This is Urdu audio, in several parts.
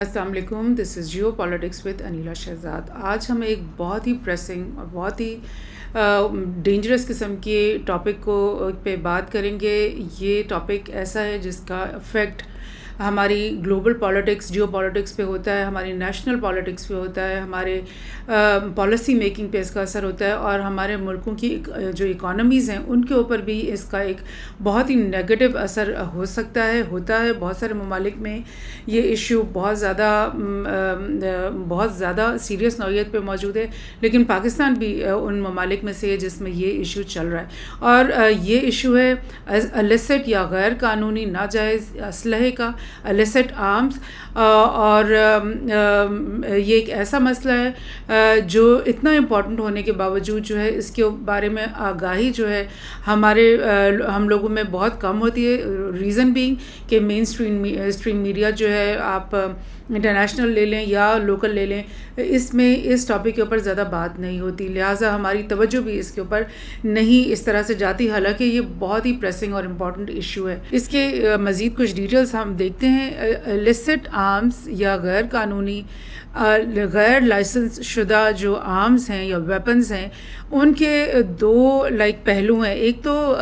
السلام علیکم، دس از جیو پالیٹکس ود انیلا شہزاد۔ آج ہم ایک بہت ہی پریسنگ اور بہت ہی ڈینجرس قسم کے ٹاپک پہ بات کریں گے۔ یہ ٹاپک ایسا ہے جس کا افیکٹ ہماری گلوبل پالیٹکس، جیو پالیٹکس پہ ہوتا ہے، ہماری نیشنل پالیٹکس پہ ہوتا ہے، ہمارے پالیسی میکنگ پہ اس کا اثر ہوتا ہے، اور ہمارے ملکوں کی جو اکانومیز ہیں ان کے اوپر بھی اس کا ایک بہت ہی نیگیٹو اثر ہو سکتا ہے، ہوتا ہے۔ بہت سارے ممالک میں یہ ایشو بہت زیادہ سیریس نوعیت پہ موجود ہے، لیکن پاکستان بھی ان ممالک میں سے ہے جس میں یہ ایشو چل رہا ہے، اور یہ ایشو ہے الیسٹ یا غیر قانونی ناجائز اسلحے کا، الیسٹ آرمز، اور یہ ایک ایسا مسئلہ ہے جو اتنا امپورٹنٹ ہونے کے باوجود جو ہے اس کے بارے میں آگاہی جو ہے ہم لوگوں میں بہت کم ہوتی ہے۔ ریزن بینگ کہ مین اسٹریم میڈیا جو ہے، آپ انٹرنیشنل لے لیں یا لوکل لے لیں، اس میں اس ٹاپک کے اوپر زیادہ بات نہیں ہوتی، لہٰذا ہماری توجہ بھی اس کے اوپر نہیں اس طرح سے جاتی، حالانکہ یہ بہت ہی پریسنگ اور امپورٹنٹ ایشو ہے۔ اس کے مزید کچھ ڈیٹیلز ہم دیکھتے ہیں۔ الیسٹ آرمز یا غیر قانونی، غیر لائسنس شدہ جو آرمز ہیں یا ویپنز ہیں، ان کے دو پہلو ہیں۔ ایک تو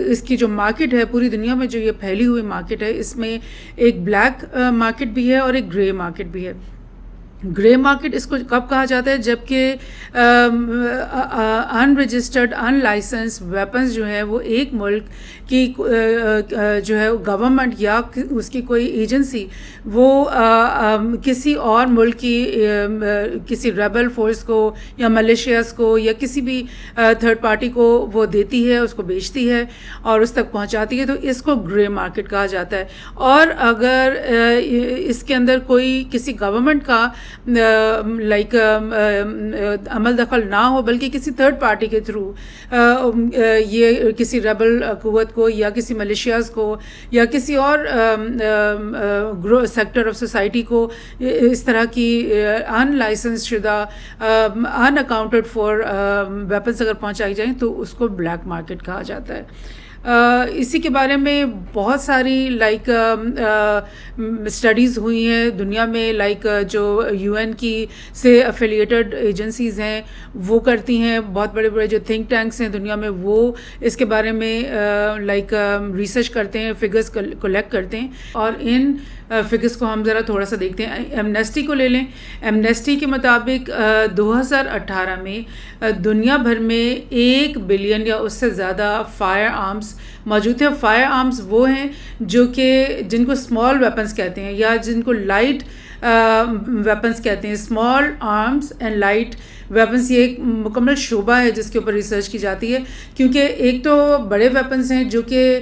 اس کی جو مارکیٹ ہے پوری دنیا میں، جو یہ پھیلی ہوئی مارکیٹ ہے، اس میں ایک بلیک مارکیٹ بھی ہے اور ایک گرے مارکیٹ بھی ہے۔ گرے مارکیٹ اس کو کب کہا جاتا ہے؟ جبکہ ان رجسٹرڈ، ان لائسنس ویپنز جو ہے وہ ایک ملک کی جو ہے گورنمنٹ یا اس کی کوئی ایجنسی وہ کسی اور ملک کی کسی ریبل فورس کو یا ملیشیاز کو یا کسی بھی تھرڈ پارٹی کو وہ دیتی ہے، اس کو بیچتی ہے اور اس تک پہنچاتی ہے، تو اس کو گرے مارکیٹ کہا جاتا ہے۔ اور اگر اس کے اندر کوئی کسی گورنمنٹ کا عمل دخل نہ ہو، بلکہ کسی تھرڈ پارٹی کے تھرو یہ کسی ریبل قوت کو یا کسی ملیشیاز کو یا کسی اور سیکٹر آف سوسائٹی کو اس طرح کی ان لائسنس شدہ، ان اکاؤنٹڈ فار ویپنس اگر پہنچائی جائیں تو اس کو بلیک مارکیٹ کہا جاتا ہے۔ اسی کے بارے میں بہت ساری اسٹڈیز ہوئی ہیں دنیا میں، جو یو این کی سے افیلیٹڈ ایجنسیز ہیں وہ کرتی ہیں، بہت بڑے بڑے جو تھنک ٹینکس ہیں دنیا میں وہ اس کے بارے میں ریسرچ کرتے ہیں، فگرز کلیکٹ کرتے ہیں، اور ان فگرز کو ہم ذرا تھوڑا سا دیکھتے ہیں۔ ایمنیسٹی کو لے لیں۔ ایمنیسٹی کے مطابق 2018 میں دنیا بھر میں 1 بلین یا اس سے زیادہ فائر آرمز موجود تھے۔ فائر آرمز وہ ہیں جو کہ جن کو اسمال ویپنس کہتے ہیں یا جن کو لائٹ ویپنس کہتے ہیں۔ Small arms and light weapons یہ ایک مکمل شعبہ ہے جس کے اوپر ریسرچ کی جاتی ہے، کیونکہ ایک تو بڑے ویپنس ہیں جو کہ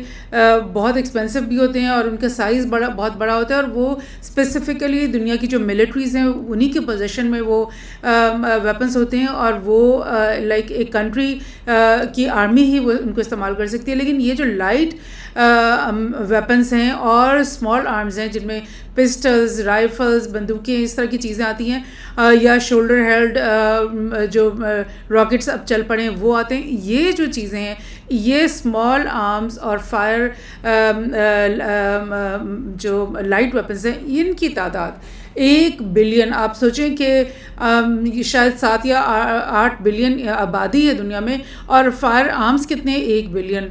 بہت ایکسپینسو بھی ہوتے ہیں اور ان کا سائز بہت بڑا ہوتا ہے، اور وہ اسپیسیفکلی دنیا کی جو ملٹریز ہیں انہی کے پوزیشن میں وہ ویپنس ہوتے ہیں، اور وہ ایک کنٹری کی آرمی ہی وہ ان کو استعمال کر سکتی ہے۔ لیکن یہ جو لائٹ ویپنس ہیں اور اسمال آرمز ہیں جن میں پسٹلز، رائفلز، بندوقیں، اس طرح کی چیزیں آتی ہیں، یا شولڈر ہیلڈ جو راکٹس اب چل پڑے ہیں وہ آتے ہیں، یہ جو چیزیں ہیں یہ اسمال آرمز اور فائر جو لائٹ ویپنس ہیں ان کی تعداد 1 بلین، آپ سوچیں کہ شاید 7 یا 8 بلین آبادی ہے دنیا میں، اور فائر آرمز کتنے؟ 1 بلین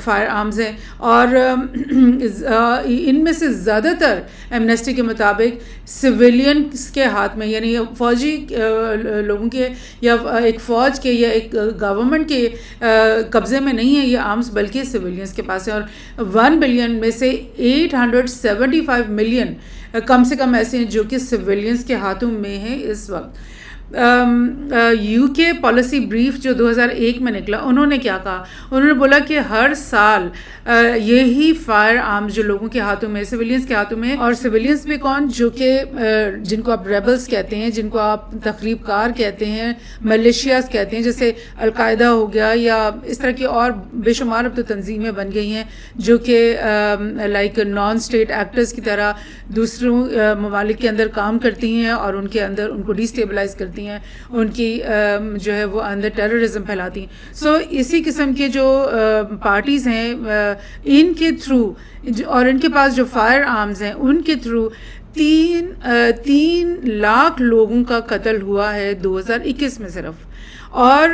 فائر آرمز ہیں، اور ان میں سے زیادہ تر ایمنیسٹی کے مطابق سویلینس کے ہاتھ میں، یعنی فوجی لوگوں کے یا ایک فوج کے یا ایک گورنمنٹ کے قبضے میں نہیں ہے یہ آرمز، بلکہ سویلینس کے پاس ہیں۔ اور 1 بلین میں سے 875 ملین کم سے کم ایسے ہیں جو کہ سویلینس کے ہاتھوں میں ہیں اس وقت۔ یو کے پالیسی بریف جو 2001 میں نکلا، انہوں نے کیا کہا؟ انہوں نے بولا کہ ہر سال یہی فائر آرمز جو لوگوں کے ہاتھوں میں، سویلینس کے ہاتھوں میں، اور سویلینس بھی کون؟ جو کہ جن کو آپ ریبلز کہتے ہیں، جن کو آپ تخریب کار کہتے ہیں، ملیشیاز کہتے ہیں، جیسے القاعدہ ہو گیا، یا اس طرح کی اور بے شمار اب تو تنظیمیں بن گئی ہیں جو کہ نان اسٹیٹ ایکٹرز کی طرح دوسروں ممالک کے اندر کام کرتی ہیں اور ان کے اندر ان کو ڈیسٹیبلائز کرتی ہیں، ان کی جو ہے وہ اندر ٹیررزم پھیلاتی ہیں۔ سو اسی قسم کے جو پارٹیز ہیں ان کے تھرو، اور ان کے پاس جو فائر آرمز ہیں ان کے تھرو تین لاکھ لوگوں کا قتل ہوا ہے 2021 میں صرف، اور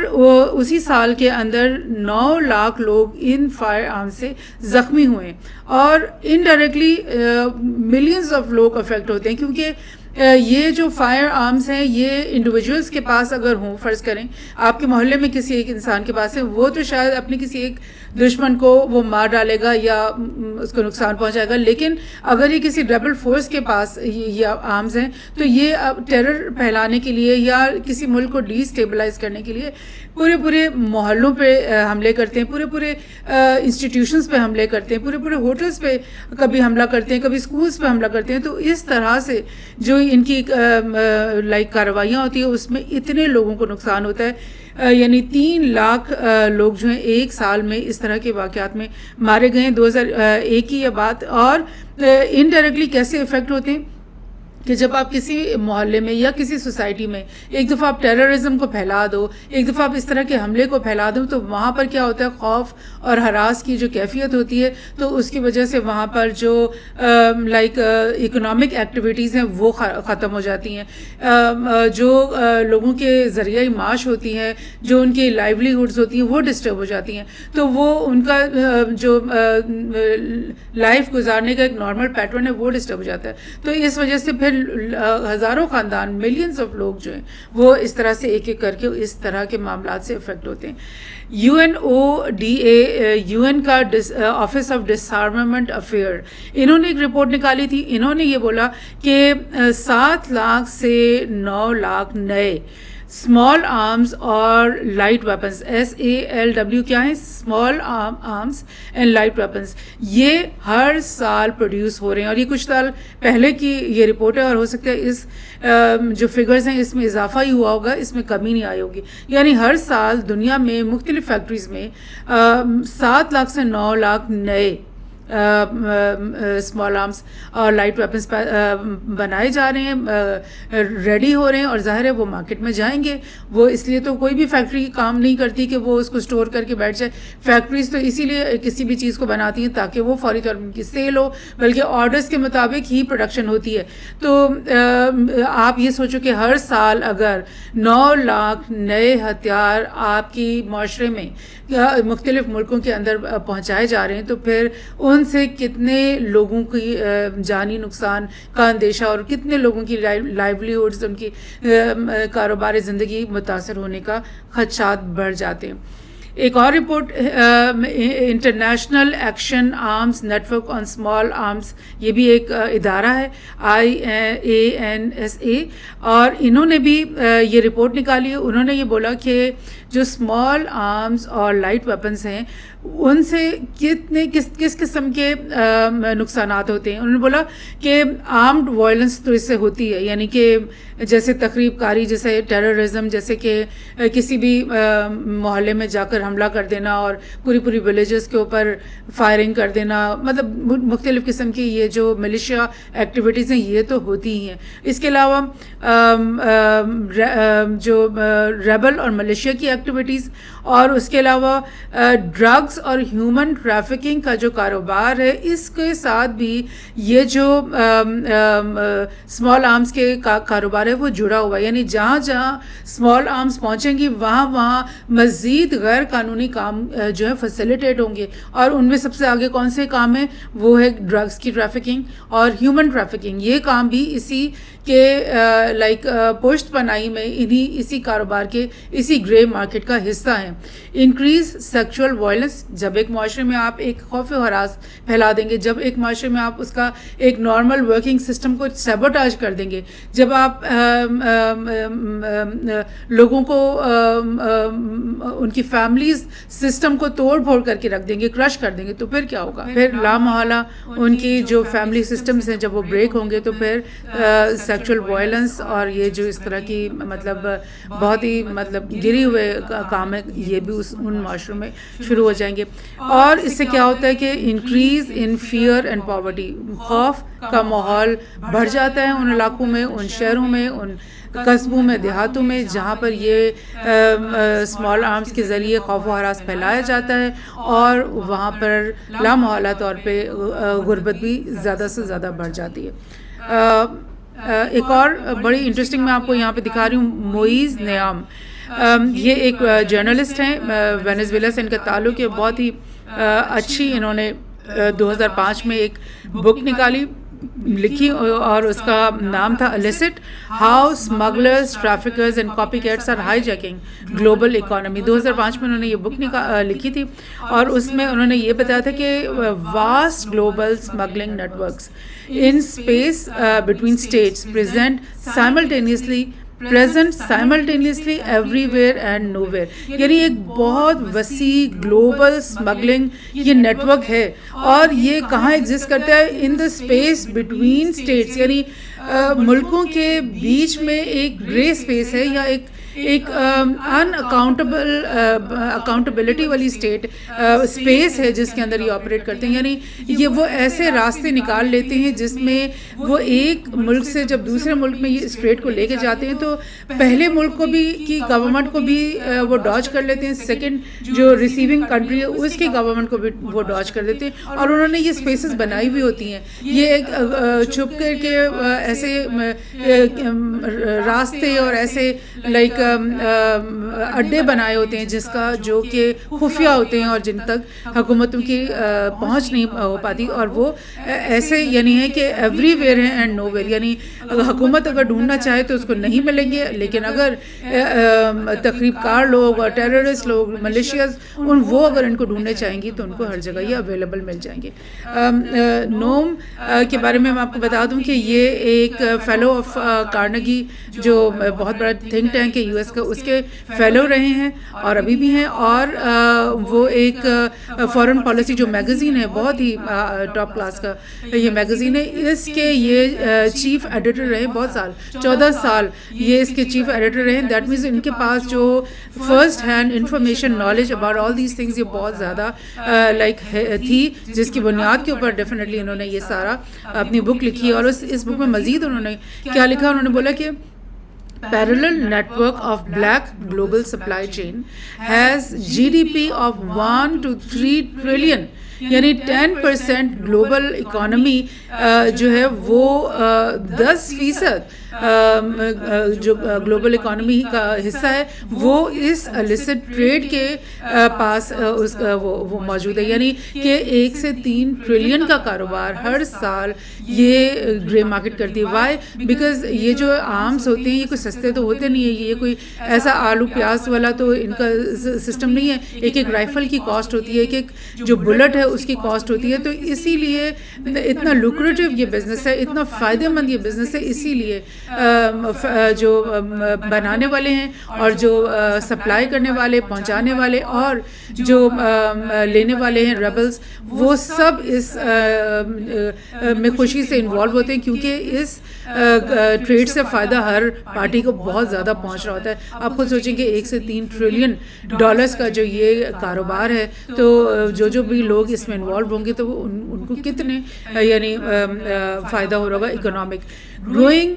اسی سال کے اندر 9 لاکھ لوگ ان فائر آرم سے زخمی ہوئے ہیں، اور انڈائریکٹلی ملینز آف لوگ افیکٹ ہوتے ہیں، کیونکہ یہ جو فائر آرمز ہیں یہ انڈیویجولس کے پاس اگر ہوں، فرض کریں آپ کے محلے میں کسی ایک انسان کے پاس ہے، وہ تو شاید اپنے کسی ایک دشمن کو وہ مار ڈالے گا یا اس کو نقصان پہنچائے گا، لیکن اگر یہ کسی ریبل فورس کے پاس یہ آرمز ہیں تو یہ ٹیرر پھیلانے کے لیے یا کسی ملک کو ڈی اسٹیبلائز کرنے کے لیے پورے محلوں پہ حملے کرتے ہیں، پورے انسٹیٹیوشنز پہ حملے کرتے ہیں، پورے ہوٹلز پہ کبھی حملہ کرتے ہیں، کبھی اسکولز پہ حملہ کرتے ہیں. تو اس طرح سے جو ان کی کارروائیاں ہوتی ہیں اس میں اتنے لوگوں کو نقصان ہوتا ہے، یعنی 3 لاکھ لوگ جو ہیں ایک سال میں اس طرح کے واقعات میں مارے گئے ہیں. 2001 کی یہ بات. اور انڈائریکٹلی کیسے افیکٹ ہوتے ہیں کہ جب آپ کسی محلے میں یا کسی سوسائٹی میں ایک دفعہ آپ ٹیررزم کو پھیلا دو، ایک دفعہ آپ اس طرح کے حملے کو پھیلا دو، تو وہاں پر کیا ہوتا ہے، خوف اور ہراس کی جو کیفیت ہوتی ہے تو اس کی وجہ سے وہاں پر جو اکنامک ایکٹیویٹیز ہیں وہ ختم ہو جاتی ہیں، جو لوگوں کے ذریعہ معاش ہوتی ہیں، جو ان کی لائیولی ہوڈز ہوتی ہیں وہ ڈسٹرب ہو جاتی ہیں. تو وہ ان کا جو لائف گزارنے کا ایک نارمل پیٹرن ہے وہ ڈسٹرب ہو جاتا ہے. تو اس وجہ سے پھر ہزاروں خاندان، ملینز آف لوگ جو ہیں وہ اس طرح سے ایک ایک کر کے اس طرح کے معاملات سے افیکٹ ہوتے ہیں. UNODA UN کا office of disarmament affair, انہوں نے ایک رپورٹ نکالی تھی. انہوں نے یہ بولا کہ 7 لاکھ سے 9 لاکھ نئے اسمال آرمز اور لائٹ ویپنز، SALW کیا ہیں، small arms and light weapons, یہ ہر سال پروڈیوس ہو رہے ہیں. اور یہ کچھ سال پہلے کی یہ رپورٹ ہے، اور ہو سکتا ہے اس جو فگرز ہیں اس میں اضافہ ہی ہوا ہوگا، اس میں کمی نہیں آئی ہوگی. یعنی ہر سال دنیا میں مختلف فیکٹریز میں 7 لاکھ سے 9 لاکھ نئے اسمال آرمز اور لائٹ ویپنز بنائے جا رہے ہیں، ریڈی ہو رہے ہیں، اور ظاہر ہے وہ مارکیٹ میں جائیں گے. وہ اس لیے تو کوئی بھی فیکٹری کام نہیں کرتی کہ وہ اس کو سٹور کر کے بیٹھ جائے. فیکٹریز تو اسی لیے کسی بھی چیز کو بناتی ہیں تاکہ وہ فوری طور پر ان کی سیل ہو، بلکہ آرڈرز کے مطابق ہی پروڈکشن ہوتی ہے. تو آپ یہ سوچو کہ ہر سال اگر 9 لاکھ نئے ہتھیار آپ کی معاشرے میں مختلف ملکوں کے اندر پہنچائے جا رہے ہیں تو پھر ان سے کتنے لوگوں کی جانی نقصان کا اندیشہ اور کتنے لوگوں کی لائیولیہوڈز، ان کی کاروبار زندگی متاثر ہونے کا خدشات بڑھ جاتے ہیں. ایک اور report international action arms network on small arms, یہ بھی ایک ادارہ ہے IANSA، اور انہوں نے بھی یہ رپورٹ نکالی ہے. انہوں نے یہ بولا کہ جو اسمال آرمز اور لائٹ ویپنز ہیں ان سے کس قسم کے نقصانات ہوتے ہیں. انہوں نے بولا کہ آرمڈ وائلنس تو اس سے ہوتی ہے، یعنی کہ جیسے تخریب کاری، جیسے ٹیررزم، جیسے کہ کسی بھی محلے میں جا کر حملہ کر دینا اور پوری ولیجز کے اوپر فائرنگ کر دینا، مطلب مختلف قسم کی یہ جو ملیشیا ایکٹیویٹیز ہیں یہ تو ہوتی ہی ہیں. اس کے علاوہ جو ریبل اور ملیشیا کی ایکٹیویٹیز، اور اس کے علاوہ ڈرگز اور ہیومن ٹریفکنگ کا جو کاروبار ہے اس کے ساتھ بھی یہ جو اسمال آرمز کے کاروبار ہے وہ جڑا ہوا ہے. یعنی جہاں اسمال آرمز پہنچیں گی وہاں مزید غیر قانونی کام جو ہے فیسیلیٹیٹ ہوں گے، اور ان میں سب سے آگے کون سے کام ہیں، وہ ہے ڈرگز کی ٹریفکنگ اور ہیومن ٹریفکنگ. یہ کام بھی اسی کے پشت پناہی میں اسی کاروبار کے اسی گرے مارکیٹ کا حصہ ہیں. انکریز سیکچول وائلنس، جب ایک معاشرے میں آپ ایک خوف و ہراس پھیلا دیں گے، جب ایک معاشرے میں آپ اس کا ایک نارمل ورکنگ سسٹم کو سیبوٹاج کر دیں گے، جب آپ لوگوں کو ان کی فیملیز سسٹم کو توڑ پھوڑ کر کے رکھ دیں گے، کرش کر دیں گے، تو پھر کیا ہوگا؟ پھر لامحالہ ان کی جو فیملی سسٹمز ہیں جب وہ بریک ہوں گے تو پھر سیکچول وائلنس اور یہ جو اس طرح کی مطلب بہت ہی گری ہوئے کام ہے یہ بھی ان معاشروں میں شروع ہو جائیں گے. اور اس سے کیا ہوتا ہے کہ increase in fear and poverty, خوف کا ماحول بڑھ جاتا ہے ان علاقوں میں، ان شہروں میں، ان قصبوں میں، دیہاتوں میں جہاں پر یہ اسمال آرمز کے ذریعے خوف و ہراس پھیلایا جاتا ہے، اور وہاں پر لامحالہ طور پہ غربت بھی زیادہ سے زیادہ بڑھ جاتی ہے. ایک اور بڑی انٹرسٹنگ میں آپ کو یہاں پہ دکھا رہی ہوں، موئز نیام، یہ ایک جرنلسٹ ہیں، وینیزویلا سے ان کا تعلق ہے، بہت ہی اچھی انہوں نے 2005 میں ایک بک لکھی اور اس کا نام تھا illicit, how smugglers, traffickers and copycats are hijacking global economy. 2005 میں انہوں نے یہ بک لکھی تھی اور اس میں انہوں نے یہ بتایا تھا کہ vast global smuggling networks in space between states simultaneously everywhere and nowhere, یعنی ایک بہت وسیع گلوبل اسمگلنگ یہ نیٹورک ہے، اور یہ کہاں ایگزسٹ کرتا ہے؟ ان دا اسپیس بٹوین اسٹیٹس، یعنی ملکوں کے بیچ میں ایک گرے اسپیس ہے، یا ایک ان اکاؤنٹیبلٹی والی اسپیس ہے جس کے اندر یہ آپریٹ کرتے ہیں، یعنی یہ وہ ایسے راستے نکال لیتے ہیں جس میں وہ ایک ملک سے جب دوسرے ملک میں یہ اسٹریٹ کو لے کے جاتے ہیں تو پہلے ملک کو بھی کی گورنمنٹ کو بھی وہ ڈاج کر لیتے ہیں، سیکنڈ جو ریسیونگ کنٹری ہے اس کی گورنمنٹ کو بھی وہ ڈاج کر دیتے ہیں، اور انہوں نے یہ اسپیسز بنائی ہوئی ہوتی ہیں، یہ ایک چھپ کر کے ایسے راستے اور ایسے لائک اڈے بنائے ہوتے ہیں جس کا جو کہ خفیہ ہوتے ہیں اور جن تک حکومتوں کی پہنچ نہیں ہو پاتی، اور وہ ایسے یعنی ہے کہ ایوری ویئر ہے اینڈ نو ویئر، یعنی حکومت اگر ڈھونڈنا چاہے تو اس کو نہیں ملیں گے، لیکن اگر تخریب کار لوگ اور ٹیررسٹ لوگ، ملیشیاز، وہ اگر ان کو ڈھونڈنے چاہیں گی تو ان کو ہر جگہ یہ اویلیبل مل جائیں گے۔ نوم کے بارے میں آپ کو بتا دوں کہ یہ ایک فیلو آف کارنگی، جو بہت بڑا تھنک ٹینک ہے یو ایس کا، اس کے فیلو رہے ہیں اور ابھی بھی ہیں، اور وہ ایک فارن پالیسی جو میگزین ہے، بہت ہی ٹاپ کلاس کا یہ میگزین ہے، اس کے یہ چیف ایڈیٹر رہے بہت سال، 14 سال یہ اس کے چیف ایڈیٹر رہے۔ دیٹ مینس ان کے پاس جو first hand information, knowledge about all these things یہ بہت زیادہ لائک تھی، جس کی بنیاد کے اوپر ڈیفینیٹلی انہوں نے یہ سارا اپنی بک لکھی۔ اور اس بک میں مزید انہوں نے کیا لکھا؟ انہوں نے بولا کہ parallel network of black global supply chain has GDP of 1 to 3 trillion، یعنی 10% گلوبل اکانومی جو ہے وہ 10% جو گلوبل اکانومی کا حصہ ہے وہ اس الیسٹ ٹریڈ کے پاس وہ موجود ہے، یعنی کہ 1 سے 3 ٹریلین کا کاروبار ہر سال یہ گرے مارکیٹ کرتی ہے۔ وائی؟ بیکاز یہ جو آرمس ہوتے ہیں یہ کوئی سستے تو ہوتے نہیں ہیں، یہ کوئی ایسا آلو پیاز والا تو ان کا سسٹم نہیں ہے، ایک رائفل کی کاسٹ ہوتی ہے، ایک جو بلٹ ہے اس کی کاسٹ ہوتی ہے، تو اسی لیے اتنا لوکریٹو یہ بزنس ہے، اتنا فائدہ مند یہ بزنس ہے، اسی لیے جو بنانے والے ہیں اور جو سپلائی کرنے والے، پہنچانے والے اور جو لینے والے ہیں ریبلز، وہ سب اس میں خوشی سے انوالو ہوتے ہیں، کیونکہ اس ٹریڈ سے فائدہ ہر پارٹی کو بہت زیادہ پہنچ رہا ہوتا ہے۔ آپ خود سوچیں کہ 1 سے 3 ٹریلین ڈالرز کا جو یہ کاروبار ہے، تو جو بھی لوگ اس میں انوالو ہوں گے تو ان کو کتنے یعنی فائدہ ہو رہا ہوگا economic. Growing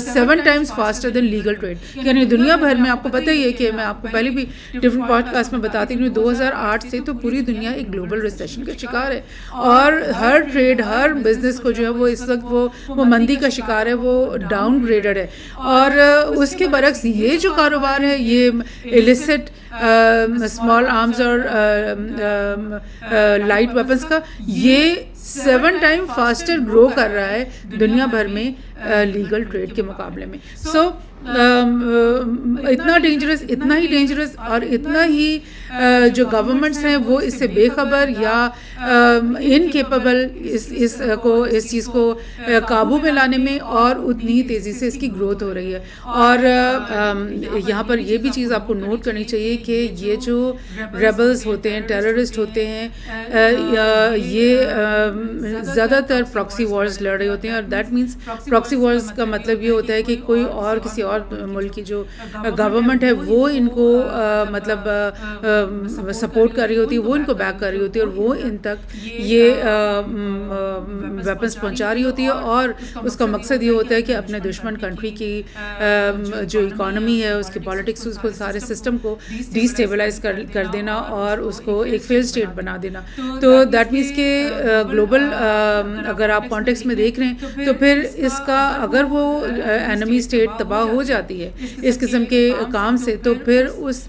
7 times faster than legal trade، یعنی دنیا بھر میں آپ کو پتہ ہی ہے کہ میں آپ کو پہلے بھی ڈفرینٹ پوڈ کاسٹ میں بتاتی ہوں، 2008 سے تو پوری دنیا ایک گلوبل ریسیشن کا شکار ہے، اور ہر ٹریڈ، ہر بزنس کو جو ہے وہ اس وقت وہ مندی کا شکار ہے، وہ ڈاؤن گریڈڈ ہے۔ اور اس کے برعکس یہ جو کاروبار ہے، یہ ایلیسٹ اسمال آرمز اور لائٹ ویپنس کا، یہ 7 times فاسٹر گرو کر رہا ہے دنیا بھر میں لیگل ٹریڈ کے مقابلے میں۔ سو اتنا ہی ڈینجرس اور اتنا ہی جو گورنمنٹس ہیں وہ اس سے بے خبر یا انکیپیبل اس چیز کو قابو میں لانے میں، اور اتنی ہی تیزی سے اس کی گروتھ ہو رہی ہے۔ اور یہاں پر یہ بھی چیز آپ کو نوٹ کرنی چاہیے کہ یہ جو ریبلز ہوتے ہیں، ٹیررسٹ ہوتے ہیں، یہ زیادہ تر پراکسی وارز لڑ رہے ہوتے ہیں، اور دیٹ مینس پراکسی وارز کا مطلب یہ ہوتا ہے کہ کوئی اور کسی اور ملک کی جو گورنمنٹ ہے وہ ان کو مطلب سپورٹ کر رہی ہوتی ہے, وہ ان کو بیک کر رہی ہوتی ہے, اور وہ ان تک یہ ویپنس پہنچا رہی ہوتی ہے, اور اس کا مقصد یہ ہوتا ہے کہ اپنے دشمن کنٹری کی جو اکانومی ہے, اس کی پالیٹکس, اس کو سارے سسٹم کو ڈی اسٹیبلائز کر دینا اور اس کو ایک فیل اسٹیٹ بنا دینا. تو دیٹ مینس کہ گلوبل اگر آپ کانٹیکس میں دیکھ رہے ہیں تو پھر اس کا اگر وہ اینمی اسٹیٹ تباہ ہو جاتی ہے اس قسم کے کام سے, تو پھر اس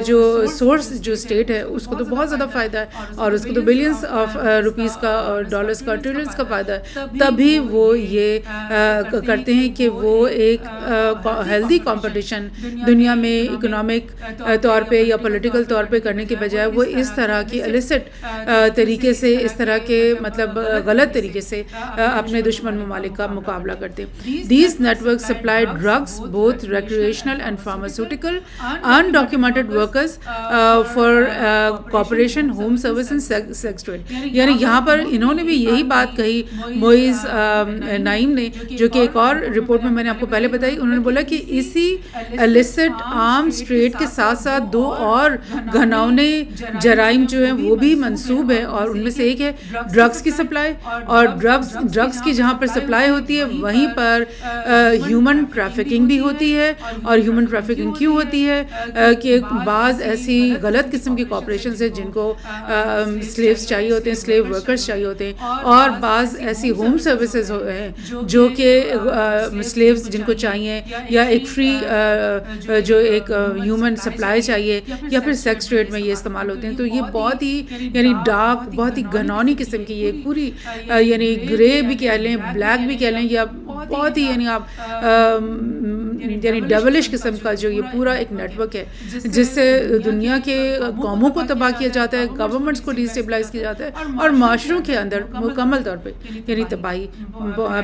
جو سورس جو اسٹیٹ ہے اس کو تو بہت زیادہ فائدہ ہے, اور اس کو تو بلینس آف روپیز کا اور ڈالرز کا ٹریلینس کا فائدہ ہے. تبھی وہ یہ کرتے ہیں کہ وہ ایک ہیلدی کمپٹیشن دنیا میں اکنامک طور پہ یا پولیٹیکل طور پہ کرنے کے بجائے وہ اس طرح کی الیسٹ طریقے سے, اس طرح کے مطلب غلط طریقے سے اپنے دشمن ممالک کا مقابلہ کرتے ہیں. These network supply drugs both recreational and pharmaceutical undocumented workers for corporation home service and sex trade. یعنی یہاں پر انہوں نے بھی یہی بات کہی, موئز نعیم نے, جو کہ ایک اور رپورٹ میں نے آپ کو پہلے بتائی. انہوں نے بولا کہ اسی illicit arms trade کے ساتھ ساتھ دو اور گھناؤنے جرائم جو ہیں وہ بھی منسوب ہیں, اور ان میں سے ایک ہے ڈرگس کی سپلائی, اور ڈرگس کی جہاں پر سپلائی ہوتی ہے وہیں پر ہیومن ٹریفکنگ بھی ہوتی ہے. اور ہیومن ٹریفکنگ کیوں ہوتی ہے کہ بعض ایسی غلط قسم کی کارپوریشنز ہیں جن کو سلیوز چاہیے ہوتے ہیں, سلیو ورکرز چاہیے ہوتے ہیں, اور بعض ایسی ہوم سروسز ہیں جو کہ سلیوز جن کو چاہیے, یا ایک فری جو ایک ہیومن سپلائی چاہیے, یا پھر سیکس ٹریڈ میں یہ استعمال ہوتے ہیں. تو یہ بہت ہی یعنی ڈارک, بہت ہی گھنونی قسم کی یہ پوری یعنی گرے بھی کہہ لیں, بلیک بھی کہہ لیں, یا بہت ہی یعنی آپ یعنی ڈیولش قسم کا جو یہ پورا ایک نیٹ ورک ہے جس سے دنیا کے قوموں کو تباہ کیا جاتا ہے, گورنمنٹس کو ڈی اسٹیبلائز کیا جاتا ہے, اور معاشروں کے اندر مکمل طور پہ یعنی تباہی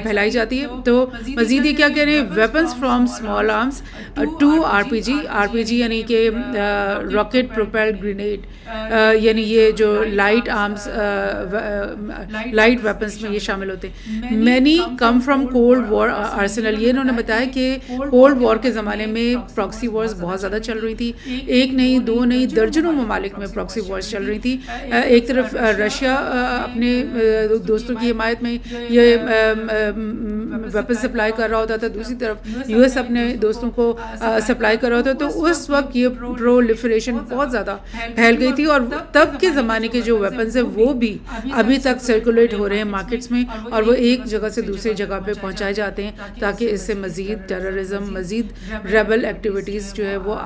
پھیلائی جاتی ہے. تو مزید یہ کیا کہہ رہے ہیں, weapons from small arms to RPG یعنی کہ راکٹ پروپیلڈ گرینیڈ, یعنی یہ جو لائٹ آرمس لائٹ ویپنس میں یہ شامل ہوتے ہیں. Many come from cold war arsenal, یہ انہوں نے بتایا کہ کولڈ وار کے زمانے میں پراکسی وارز بہت زیادہ چل رہی تھی, ایک نہیں دو نہیں درجنوں ممالک میں پراکسی وارز چل رہی تھی. ایک طرف رشیا اپنے دوستوں کی حمایت میں یہ ویپن سپلائی کر رہا ہوتا تھا, دوسری طرف US اپنے دوستوں کو سپلائی کر رہا ہوتا, تو اس وقت یہ پرولفریشن بہت زیادہ پھیل گئی تھی. اور تب کے زمانے کے جو ویپنز ہیں وہ بھی ابھی تک سرکولیٹ ہو رہے ہیں مارکیٹس میں, اور وہ ایک جگہ سے دوسری جگہ پہ پہنچائے جاتے ہیں تاکہ اس سے مزید ٹیررزم, مزید ریبل ایکٹیویٹیز جو ہے وہ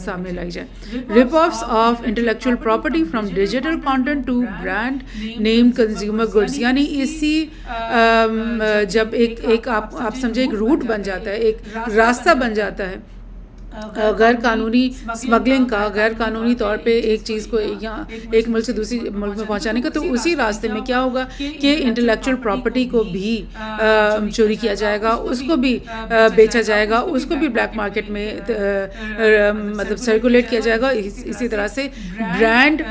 سامنے لائی جائیں. Rip off of intellectual property from digital content to brand name consumer goods, یعنی اسی جب ایک آپ سمجھے ایک روٹ بن جاتا ہے, ایک راستہ بن جاتا ہے غیر قانونی اسمگلنگ کا, غیر قانونی طور پہ ایک چیز کو یہاں ایک ملک سے دوسری ملک میں پہنچانے کا, تو اسی راستے میں کیا ہوگا کہ انٹلیکچوئل پراپرٹی کو بھی چوری کیا جائے گا, اس کو بھی بیچا جائے گا, اس کو بھی بلیک مارکیٹ میں مطلب سرکولیٹ کیا جائے گا. اسی طرح سے برانڈ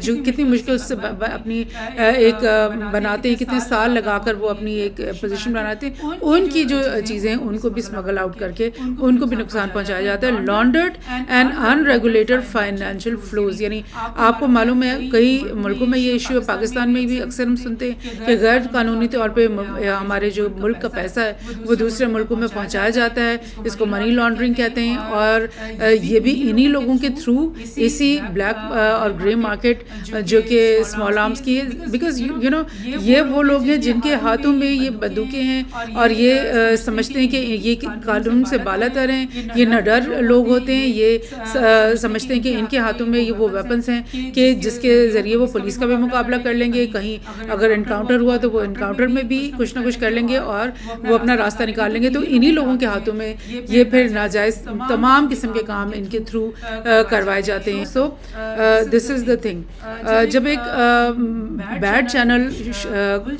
جو کتنی مشکل سے اپنی ایک بناتے ہیں, کتنے سال لگا کر وہ اپنی ایک پوزیشن بناتے ہیں, ان کی جو چیزیں ہیں ان کو بھی اسمگل آؤٹ کر کے ان کو بھی نقصان پہنچایا جاتا ہے. لانڈرڈ اینڈ انریگولیٹڈ فائنینشیل فلوز, یعنی آپ کو معلوم ہے کئی ملکوں میں یہ ایشو ہے, پاکستان میں بھی اکثر ہم سنتے ہیں کہ غیر قانونی طور پہ ہمارے جو ملک کا پیسہ ہے وہ دوسرے ملکوں میں پہنچایا جاتا ہے, اس کو منی لانڈرنگ کہتے ہیں. اور یہ بھی انہی لوگوں کے تھرو اسی بلیک اور گرے مارکیٹ جو کہ اسمال آرمس کی ہے, بیکاز یو نو یہ وہ لوگ ہیں جن کے ہاتھوں میں یہ بندوقیں ہیں اور یہ سمجھتے ہیں کہ یہ قانون سے بالا تر ہیں, یہ نہ ڈر لوگ ہوتے ہیں, یہ سمجھتے ہیں کہ ان کے ہاتھوں میں یہ وہ ویپنس ہیں کہ جس کے ذریعے وہ پولیس کا بھی مقابلہ کر لیں گے, کہیں اگر انکاؤنٹر ہوا تو وہ انکاؤنٹر میں بھی کچھ نہ کچھ کر لیں گے اور وہ اپنا راستہ نکال لیں گے. تو انہی لوگوں کے ہاتھوں میں یہ پھر ناجائز تمام قسم کے کام ان کے تھرو کروائے جاتے ہیں. سو دس از دا تھنگ, جب ایک بیڈ چینل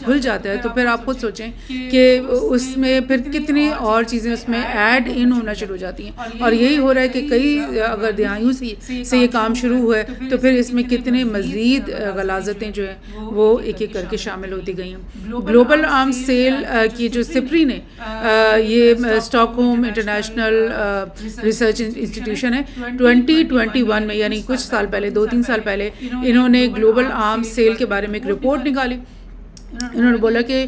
کھل جاتا ہے تو پھر آپ خود سوچیں کہ اس میں پھر کتنی اور چیزیں اس میں ایڈ ان ہونا شروع ہو جاتی ہیں, اور یہی ہو رہا ہے کہ کئی اگر دہائیوں سے یہ کام شروع ہوا ہے تو پھر اس میں کتنے مزید غلاظتیں جو ہیں وہ ایک ایک کر کے شامل ہوتی گئی ہیں. گلوبل آرمز سیل کی جو سپری نے یہ stock home international research institution ہے 2021 میں یعنی کچھ سال پہلے 2-3 سال پہلے انہوں نے گلوبل آرمز سیل کے بارے میں ایک رپورٹ نکالی. انہوں نے بولا کہ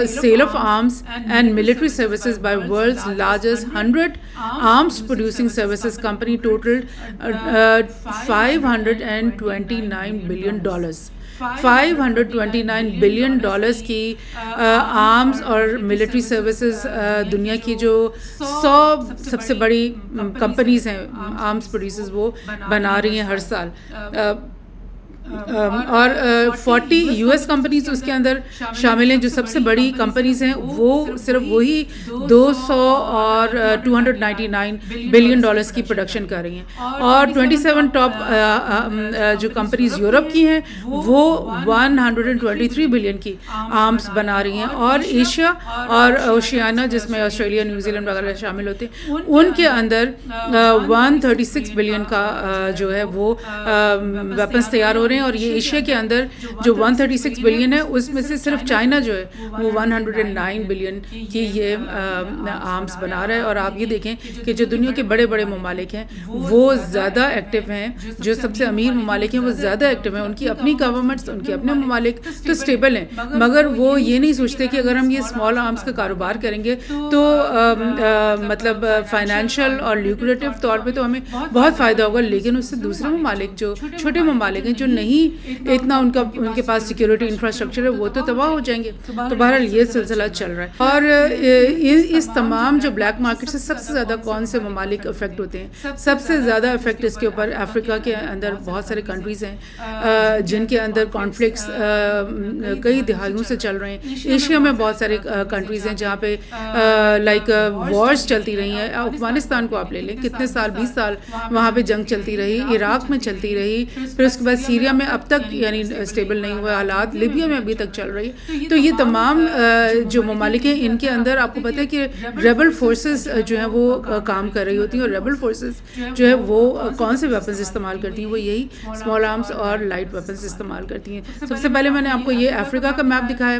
sale of arms and military services by world's largest 100 arms producing services company totalled $529 billion. $529 billion کی آرمز اور ملٹری سروسز دنیا کی جو 100 سب سے بڑی کمپنیز ہیں آرمز پروڈیوسرز وہ بنا رہی ہیں ہر سال. اور 40 US کمپنیز اس کے اندر شامل ہیں. جو سب سے بڑی کمپنیز ہیں وہ صرف وہی 200 اور $299 بلین کی پروڈکشن کر رہی ہیں. اور 27 ٹاپ جو کمپنیز یورپ کی ہیں وہ 123 بلین کی آرمز بنا رہی ہیں. اور ایشیا اور اوشیانیا جس میں آسٹریلیا نیوزی لینڈ وغیرہ شامل ہوتے ہیں ان کے اندر 136 بلین کا جو ہے وہ ویپنز تیار ہو رہے ہیں. اور یہ ایشیا کے اندر جو 136 بلین ہے اس میں سے صرف چائنا جو ہے وہ 109 بلین کی یہ آرمز بنا رہا ہے. اور آپ یہ دیکھیں کہ جو دنیا کے بڑے بڑے ممالک ہیں وہ زیادہ ایکٹیو ہیں. جو سب سے امیر ممالک ہیں وہ زیادہ ایکٹیو ہیں. ان کی اپنی گورنمنٹس ان کے اپنے ممالک تو اسٹیبل ہیں مگر وہ یہ نہیں سوچتے کہ اگر ہم یہ اسمال آرمز کا کاروبار کریں گے تو مطلب فائنینشیل اور لیوکریٹو طور پہ تو ہمیں بہت فائدہ ہوگا لیکن اس سے دوسرے ممالک جو چھوٹے ممالک ہیں جو نہیں اتنا ان کے پاس سیکیورٹی انفراسٹرکچر ہے وہ تو تباہ ہو جائیں گے. تو بہرحال یہ سلسلہ چل رہا ہے. اور اس تمام جو بلیک مارکیٹ سے سب سے زیادہ کون سے ممالک افیکٹ ہوتے ہیں؟ سب سے زیادہ افیکٹ اس کے اوپر افریقہ کے اندر بہت سارے کنٹریز ہیں جن کے اندر کانفلکٹس کئی دہائیوں سے چل رہے ہیں. ایشیا میں بہت سارے کنٹریز ہیں جہاں پہ لائک وارز چلتی رہی ہیں. افغانستان کو آپ لے لیں کتنے سال 20 سال وہاں پہ جنگ چلتی رہی. عراق میں چلتی رہی. پھر اس کے بعد سیریا میں اب تک یعنی اسٹیبل نہیں ہوئے حالات. لیبیا میں ابھی تک چل رہی ہے. تو یہ تمام جو ممالک ہیں ان کے اندر آپ کو پتہ ہے کہ ریبل فورسز جو ہیں وہ کام کر رہی ہوتی ہیں. اور ریبل فورسز جو ہے وہ کون سے ویپنز استعمال کرتی ہیں؟ وہ یہی اسمال آرمز اور لائٹ ویپنز استعمال کرتی ہیں. سب سے پہلے میں نے آپ کو یہ افریقہ کا میپ دکھایا.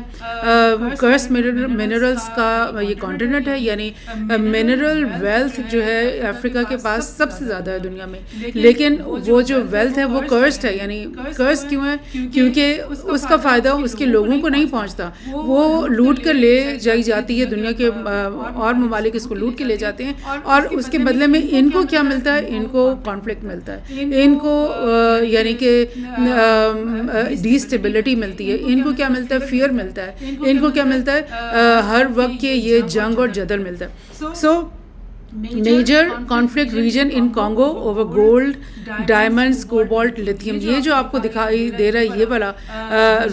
کرس منرلز کا یہ کانٹیننٹ ہے یعنی منرل ویلتھ جو ہے افریقہ کے پاس سب سے زیادہ ہے دنیا میں. لیکن وہ جو ویلتھ ہے وہ کرسڈ ہے. یعنی کرس کیوں ہے؟ کیونکہ اس کا فائدہ اس کے لوگوں کو نہیں پہنچتا. وہ لوٹ کر لے جائی جاتی ہے. دنیا کے اور ممالک اس کو لوٹ کے لے جاتے ہیں اور اس کے بدلے میں ان کو کیا ملتا ہے؟ ان کو کانفلکٹ ملتا ہے. ان کو یعنی کہ ڈی اسٹیبلٹی ملتی ہے. ان کو کیا ملتا ہے؟ فیئر ملتا ہے. ان کو کیا ملتا ہے؟ ہر وقت کے یہ جنگ اور جدل ملتا ہے. So major conflict region in Congo over gold diamonds cobalt lithium. یہ جو آپ کو دکھائی دے رہا ہے یہ والا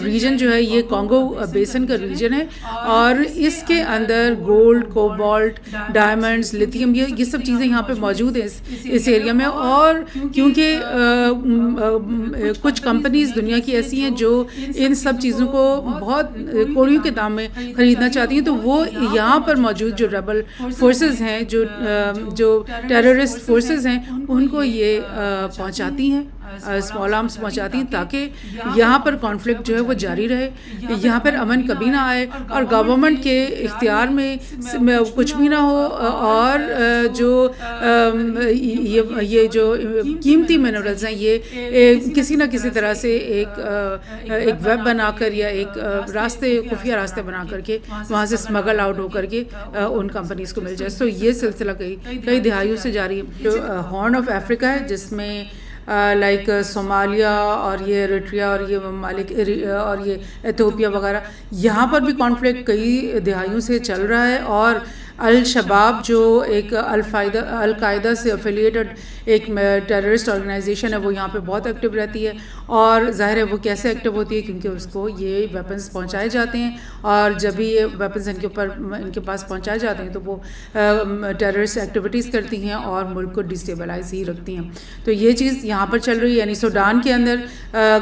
ریجن جو ہے یہ کانگو بیسن کا ریجن ہے اور اس کے اندر گولڈ کوبالٹ ڈائمنڈز لتھیم یہ سب چیزیں یہاں پہ موجود ہیں اس ایریا میں. اور کیونکہ کچھ کمپنیز دنیا کی ایسی ہیں جو ان سب چیزوں کو بہت کوڑیوں کے دام میں خریدنا چاہتی ہیں تو وہ یہاں پر موجود جو ریبل فورسز ہیں جو ٹیررسٹ فورسز ہیں ان کو یہ پہنچاتی ہیں اسمال آرمز پہنچاتی ہیں تاکہ یہاں پر کانفلکٹ جو ہے وہ جاری رہے. یہاں پر امن کبھی نہ آئے اور گورنمنٹ کے اختیار میں کچھ بھی نہ ہو. اور جو یہ جو قیمتی منرلز ہیں یہ کسی نہ کسی طرح سے ایک ویب بنا کر یا ایک راستے خفیہ راستے بنا کر کے وہاں سے اسمگل آؤٹ ہو کر کے ان کمپنیز کو مل جائے. تو یہ سلسلہ کئی دہائیوں سے جاری ہے. جو ہارن آف افریقہ ہے جس میں لائک صومالیہ اور یہ ایریٹریا اور یہ ممالک اور یہ ایتھوپیا وغیرہ یہاں پر بھی کانفلکٹ کئی دہائیوں سے چل رہا ہے. اور الشباب جو ایک القاعدہ سے افیلیٹڈ ایک ٹیررسٹ آرگنائزیشن ہے وہ یہاں پہ بہت ایکٹیو رہتی ہے. اور ظاہر ہے وہ کیسے ایکٹیو ہوتی ہے کیونکہ اس کو یہ ویپنز پہنچائے جاتے ہیں اور جب بھی یہ ویپنز ان کے پاس پہنچائے جاتے ہیں تو وہ ٹیررسٹ ایکٹیویٹیز کرتی ہیں اور ملک کو ڈسٹیبلائز ہی رکھتی ہیں. تو یہ چیز یہاں پر چل رہی ہے. یعنی سوڈان کے اندر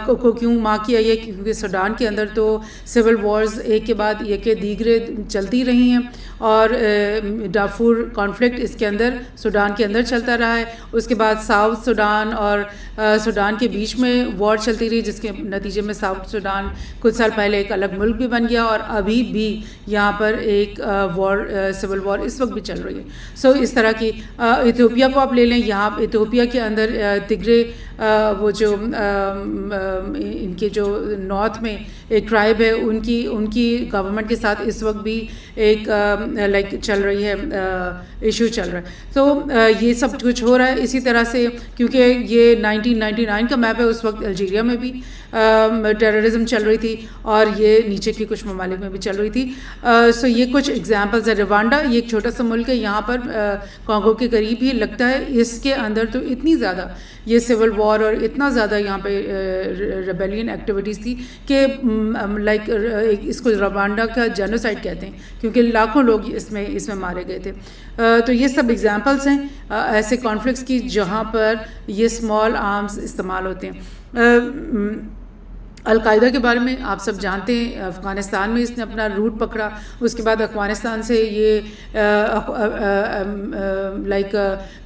کو کیوں مارک کیا یہ کیونکہ سوڈان کے اندر تو سول وارز ایک کے بعد یہ کہ دیگرے چلتی رہی ہیں اور ڈارفور کانفلکٹ اس کے اندر سوڈان کے اندر چلتا رہا ہے. اس کے بعد ساؤتھ سوڈان اور سوڈان کے بیچ میں وار چلتی رہی، جس کے نتیجے میں ساؤتھ سوڈان کچھ سال پہلے ایک الگ ملک بھی بن گیا، اور ابھی بھی یہاں پر ایک سول وار اس وقت بھی چل رہی ہے. سو اس طرح کی ایتھوپیا کو آپ لے لیں، یہاں ایتھوپیا کے اندر تگرے وہ جو ان کے جو نارتھ میں ایک ٹرائب ہے، ان کی گورنمنٹ کے ساتھ اس وقت بھی ایک لائک چل رہی ہے، ایشو چل رہا ہے. تو یہ سب کچھ ہو رہا ہے. اسی طرح سے کیونکہ یہ 1999 کا میپ ہے، اس وقت الجیریا میں بھی ٹیررزم چل رہی تھی، اور یہ نیچے کی کچھ ممالک میں بھی چل رہی تھی. سو یہ کچھ ایگزامپلز ہے. روانڈا یہ ایک چھوٹا سا ملک ہے، یہاں پر کانگو کے قریب ہی لگتا ہے. اس کے اندر تو اتنی زیادہ یہ سول وار اور اتنا زیادہ یہاں پہ ریبیلین ایکٹیویٹیز تھی کہ لائک اس کو روانڈا کا جینوسائڈ کہتے ہیں، کیونکہ لاکھوں لوگ اس میں مارے گئے تھے. تو یہ سب ایگزامپلس ہیں ایسے کانفلکٹس کی جہاں پر یہ اسمال آرمز استعمال ہوتے ہیں. القاعدہ کے بارے میں آپ سب جانتے ہیں، افغانستان میں اس نے اپنا روٹ پکڑا، اس کے بعد افغانستان سے یہ لائک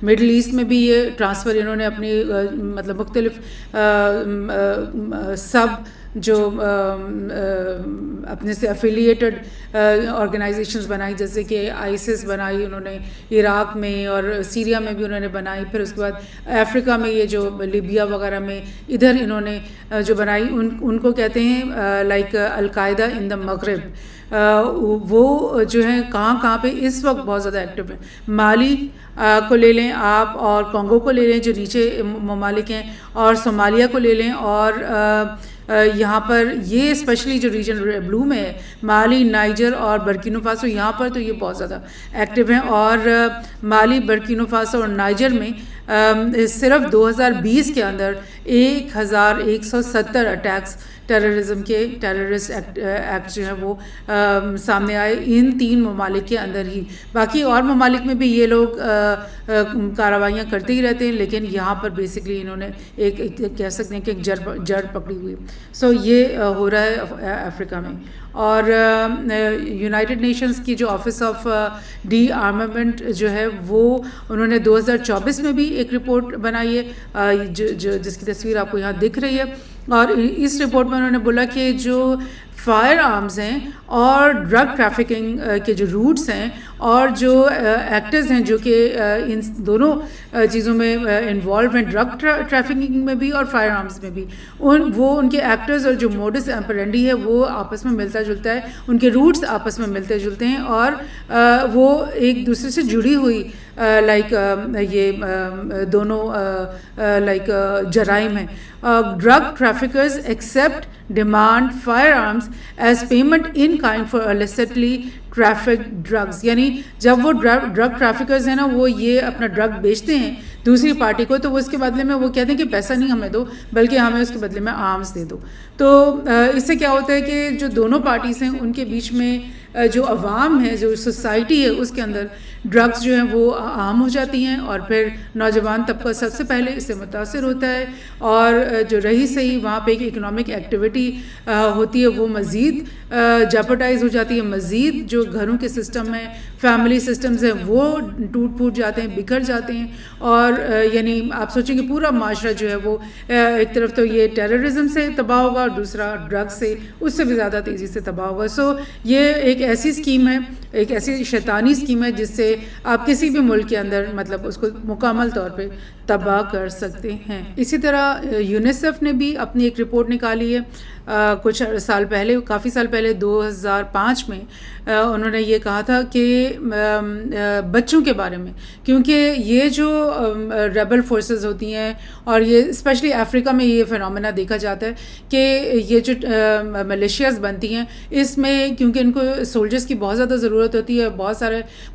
مڈل ایسٹ میں بھی یہ ٹرانسفر انہوں نے اپنی مطلب مختلف سب جو اپنے سے افیلیٹڈ آرگنائزیشنز بنائی، جیسے کہ آئیسس بنائی انہوں نے عراق میں، اور سیریا میں بھی انہوں نے بنائی. پھر اس کے بعد افریقہ میں یہ جو لیبیا وغیرہ میں ادھر انہوں نے جو بنائی، ان کو کہتے ہیں لائک القاعدہ ان دا مغرب. وہ جو ہیں کہاں پہ اس وقت بہت زیادہ ایکٹیو ہیں. مالی کو لے لیں آپ، اور کانگو کو لے لیں جو نیچے ممالک ہیں، اور صومالیہ کو لے لیں، اور یہاں پر یہ اسپیشلی جو ریجن بلو میں ہے مالی، نائجر اور برکینو فاسو، یہاں پر تو یہ بہت زیادہ ایکٹیو ہیں. اور مالی، برکینو فاسو اور نائجر میں صرف 2020 کے اندر 1170 اٹیکس ٹیررزم کے ٹیررسٹ ایکٹ جو ہیں وہ سامنے آئے ان 3 ممالک کے اندر ہی. باقی اور ممالک میں بھی یہ لوگ کارروائیاں کرتے ہی رہتے ہیں، لیکن یہاں پر بیسکلی انہوں نے ایک کہہ سکتے ہیں کہ ایک جڑ پکڑی ہوئی. سو یہ ہو رہا ہے افریقہ میں. اور یونائٹڈ نیشنز کی جو آفس آف ڈی آرمامنٹ جو ہے وہ انہوں نے 2024 میں بھی ایک رپورٹ بنائی ہے جس کی تصویر آپ کو یہاں دکھ رہی ہے. اور اس رپورٹ میں انہوں نے بولا کہ جو فائر آرمز ہیں اور ڈرگ ٹریفکنگ کے جو روٹس ہیں اور جو ایکٹرز ہیں جو کہ ان دونوں چیزوں میں انوالو ہیں، ڈرگ ٹریفکنگ میں بھی اور فائر آرمز میں بھی، ان کے ایکٹرز اور جو موڈس آپرینڈی ہے وہ آپس میں ملتا جلتا ہے، ان کے روٹس آپس میں ملتے جلتے ہیں، اور وہ ایک دوسرے سے جڑی ہوئی لائک یہ دونوں لائک جرائم ہیں. Drug traffickers accept demand firearms as payment in kind for illicitly traffic drugs. یعنی جب وہ ڈرگ ٹریفکرز ہیں نا، وہ یہ اپنا ڈرگ بیچتے ہیں دوسری پارٹی کو، تو وہ اس کے بدلے میں وہ کہتے ہیں کہ پیسہ نہیں ہمیں دو بلکہ ہمیں اس کے بدلے میں آرمز دے دو. تو اس سے کیا ہوتا ہے کہ جو دونوں پارٹیز ہیں ان کے بیچ میں جو عوام ہے، جو سوسائٹی ہے، اس کے اندر ڈرگز جو ہیں وہ عام ہو جاتی ہیں، اور پھر نوجوان طبقہ سب سے پہلے اس سے متاثر ہوتا ہے، اور جو رہی صحیح وہاں پہ ایک اکنامک ایکٹیویٹی ہوتی ہے وہ مزید جیپرڈائز ہو جاتی ہے. مزید جو گھروں کے سسٹم ہیں، فیملی سسٹمز ہیں، وہ ٹوٹ پھوٹ جاتے ہیں، بکھر جاتے ہیں. اور یعنی آپ سوچیں کہ پورا معاشرہ جو ہے وہ ایک طرف تو یہ ٹیررزم سے تباہ ہوگا، اور دوسرا ڈرگ سے اس سے بھی زیادہ تیزی سے تباہ ہوگا. سو یہ ایک ایسی اسکیم ہے، ایک ایسی شیطانی اسکیم ہے جس سے آپ کسی بھی ملک کے اندر مطلب اس کو مکمل طور پہ تباہ کر سکتے ہیں. اسی طرح یونیسیف نے بھی اپنی ایک رپورٹ نکالی ہے کچھ سال پہلے، کافی سال پہلے 2005 میں انہوں نے یہ کہا تھا کہ بچوں کے بارے میں، کیونکہ یہ جو ریبل فورسز ہوتی ہیں، اور یہ اسپیشلی افریقہ میں یہ فینومینا دیکھا جاتا ہے کہ یہ جو ملیشیاز بنتی ہیں، اس میں کیونکہ ان کو سولجرز کی بہت زیادہ ضرورت ہوتی ہے،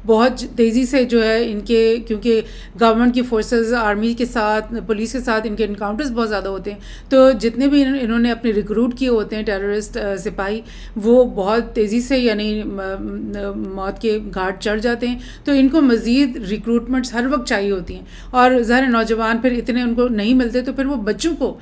بہت تیزی سے جو ہے ان کے، کیونکہ گورنمنٹ کی فورسز آرمی کے ساتھ، پولیس کے ساتھ ان کے انکاؤنٹرز بہت زیادہ ہوتے ہیں، تو جتنے بھی انہوں نے اپنے ریکروٹ کیے ہوتے ہیں ٹیررسٹ سپاہی، وہ بہت تیزی سے یعنی موت کے گھاٹ چڑھ جاتے ہیں. تو ان کو مزید ریکروٹمنٹس ہر وقت چاہیے ہوتی ہیں، اور ظاہر نوجوان پھر اتنے ان کو نہیں ملتے، تو پھر وہ بچوں کو